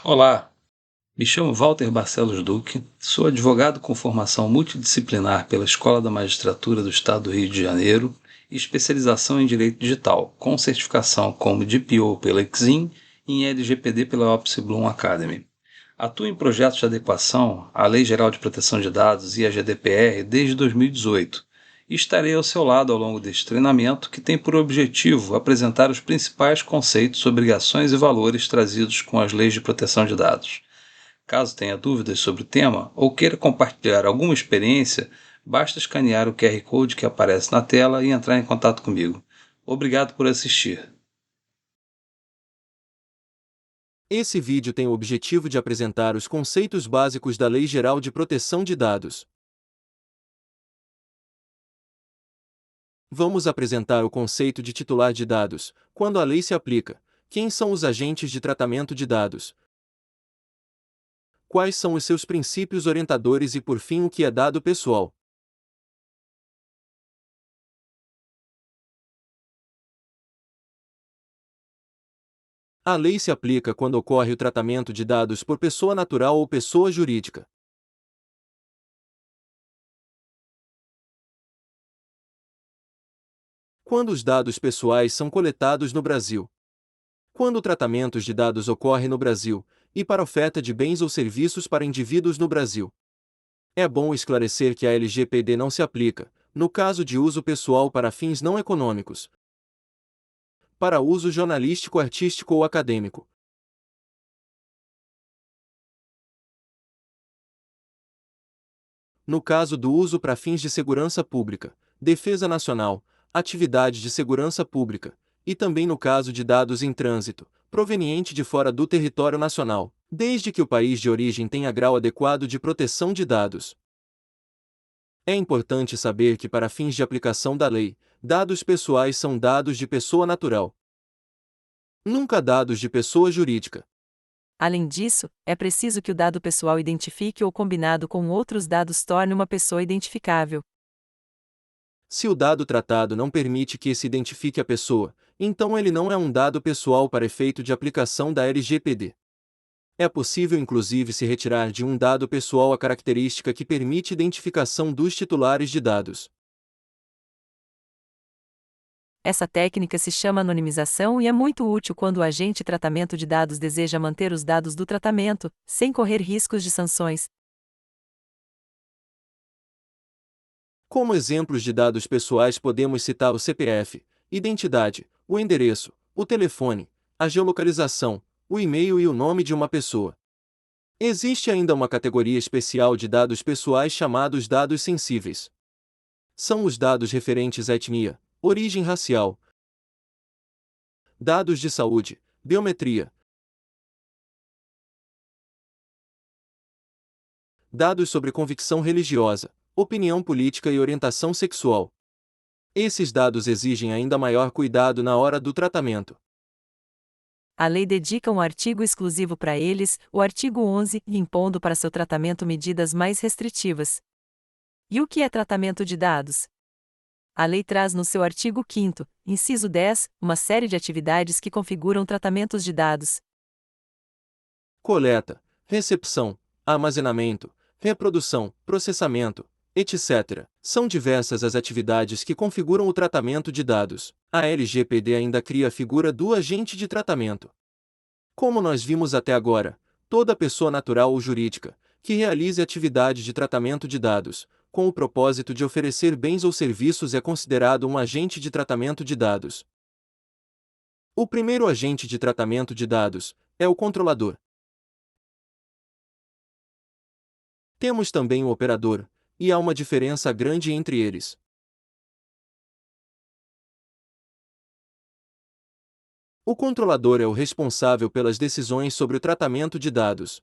Olá, me chamo Walter Barcelos Duque, sou advogado com formação multidisciplinar pela Escola da Magistratura do Estado do Rio de Janeiro e especialização em Direito Digital, com certificação como DPO pela Exim e em LGPD pela Opsi Bloom Academy. Atuo em projetos de adequação à Lei Geral de Proteção de Dados e à GDPR desde 2018 e estarei ao seu lado ao longo deste treinamento que tem por objetivo apresentar os principais conceitos, obrigações e valores trazidos com as leis de proteção de dados. Caso tenha dúvidas sobre o tema ou queira compartilhar alguma experiência, basta escanear o QR Code que aparece na tela e entrar em contato comigo. Obrigado por assistir. Esse vídeo tem o objetivo de apresentar os conceitos básicos da Lei Geral de Proteção de Dados. Vamos apresentar o conceito de titular de dados, quando a lei se aplica, quem são os agentes de tratamento de dados, quais são os seus princípios orientadores e, por fim, o que é dado pessoal. A lei se aplica quando ocorre o tratamento de dados por pessoa natural ou pessoa jurídica. Quando os dados pessoais são coletados no Brasil. Quando o tratamento de dados ocorre no Brasil, e para oferta de bens ou serviços para indivíduos no Brasil. É bom esclarecer que a LGPD não se aplica, no caso de uso pessoal para fins não econômicos, para uso jornalístico, artístico ou acadêmico. No caso do uso para fins de segurança pública, defesa nacional, atividade de segurança pública, e também no caso de dados em trânsito, proveniente de fora do território nacional, desde que o país de origem tenha grau adequado de proteção de dados. É importante saber que, para fins de aplicação da lei, dados pessoais são dados de pessoa natural, nunca dados de pessoa jurídica. Além disso, é preciso que o dado pessoal identifique ou combinado com outros dados torne uma pessoa identificável. Se o dado tratado não permite que se identifique a pessoa, então ele não é um dado pessoal para efeito de aplicação da LGPD. É possível inclusive se retirar de um dado pessoal a característica que permite identificação dos titulares de dados. Essa técnica se chama anonimização e é muito útil quando o agente de tratamento de dados deseja manter os dados do tratamento, sem correr riscos de sanções. Como exemplos de dados pessoais podemos citar o CPF, identidade, o endereço, o telefone, a geolocalização, o e-mail e o nome de uma pessoa. Existe ainda uma categoria especial de dados pessoais chamados dados sensíveis. São os dados referentes à etnia, origem racial, dados de saúde, biometria, dados sobre convicção religiosa, opinião política e orientação sexual. Esses dados exigem ainda maior cuidado na hora do tratamento. A lei dedica um artigo exclusivo para eles, o artigo 11, impondo para seu tratamento medidas mais restritivas. E o que é tratamento de dados? A lei traz no seu artigo 5º, inciso 10, uma série de atividades que configuram tratamentos de dados. Coleta, recepção, armazenamento, reprodução, processamento, etc. São diversas as atividades que configuram o tratamento de dados. A LGPD ainda cria a figura do agente de tratamento. Como nós vimos até agora, toda pessoa natural ou jurídica que realize atividade de tratamento de dados, com o propósito de oferecer bens ou serviços é considerado um agente de tratamento de dados. O primeiro agente de tratamento de dados é o controlador. Temos também o operador, e há uma diferença grande entre eles. O controlador é o responsável pelas decisões sobre o tratamento de dados.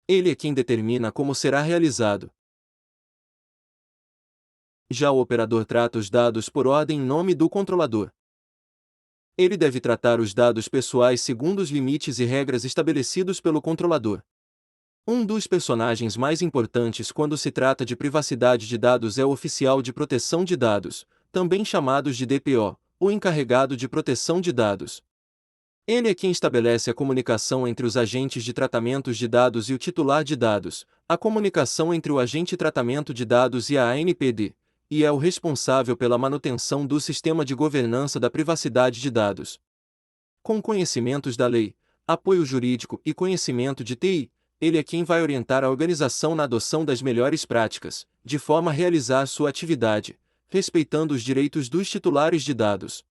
Ele é quem determina como será realizado. Já o operador trata os dados por ordem em nome do controlador. Ele deve tratar os dados pessoais segundo os limites e regras estabelecidos pelo controlador. Um dos personagens mais importantes quando se trata de privacidade de dados é o oficial de proteção de dados, também chamados de DPO, o encarregado de proteção de dados. Ele é quem estabelece a comunicação entre os agentes de tratamentos de dados e o titular de dados, a comunicação entre o agente de tratamento de dados e a ANPD, e é o responsável pela manutenção do sistema de governança da privacidade de dados. Com conhecimentos da lei, apoio jurídico e conhecimento de TI, ele é quem vai orientar a organização na adoção das melhores práticas, de forma a realizar sua atividade, respeitando os direitos dos titulares de dados.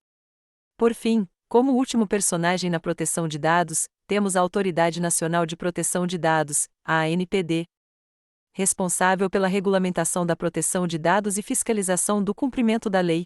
Por fim, como último personagem na proteção de dados, temos a Autoridade Nacional de Proteção de Dados, a ANPD, responsável pela regulamentação da proteção de dados e fiscalização do cumprimento da lei.